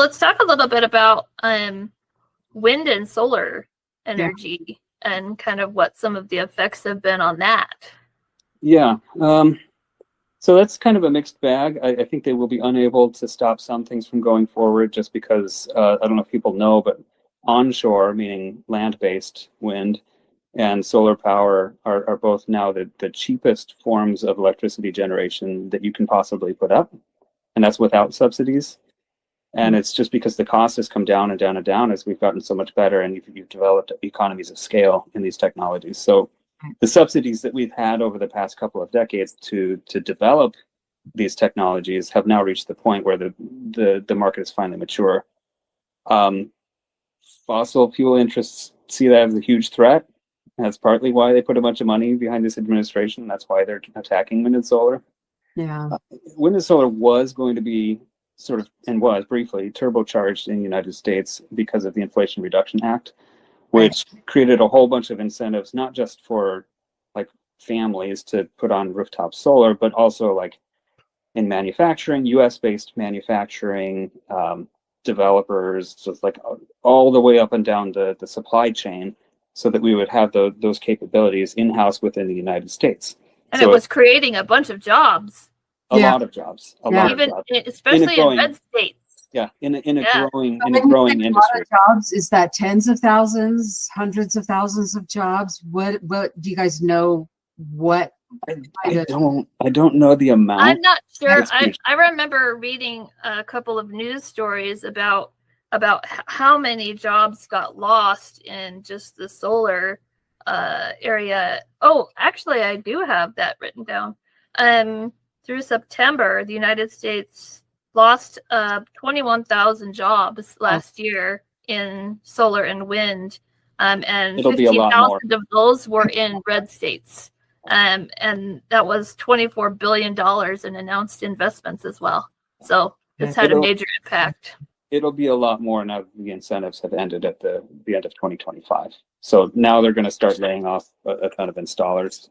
let's talk a little bit about wind and solar energy and kind of what some of the effects have been on that. Yeah. So that's kind of a mixed bag. I think they will be unable to stop some things from going forward just because, I don't know if people know, but onshore, meaning land-based wind and solar power are both now the cheapest forms of electricity generation that you can possibly put up. And that's without subsidies. And it's just because the cost has come down and down and down as we've gotten so much better and you've developed economies of scale in these technologies. So the subsidies that we've had over the past couple of decades to develop these technologies have now reached the point where the market is finally mature. Fossil fuel interests see that as a huge threat. That's partly why they put a bunch of money behind this administration. That's why they're attacking wind and solar. Yeah. Wind and solar was going to be was briefly turbocharged in the United States because of the Inflation Reduction Act, which created a whole bunch of incentives, not just for like families to put on rooftop solar, but also like in manufacturing, US-based manufacturing, developers, so it's like all the way up and down the supply chain, so that we would have those capabilities in-house within the United States. And so it was creating a bunch of jobs. A lot of jobs. Especially in red states. Yeah, in a growing industry. A lot of jobs, is that tens of thousands, hundreds of thousands of jobs? What do you guys know? What I don't know the amount. I'm not sure. I remember reading a couple of news stories about how many jobs got lost in just the solar area. Oh, actually, I do have that written down. Through September, the United States lost 21,000 jobs last year in solar and wind, and 15,000 of those were in red states. And that was $24 billion in announced investments as well. So it's had a major impact. It'll be a lot more now that the incentives have ended at the end of 2025. So now they're going to start laying off a ton of installers.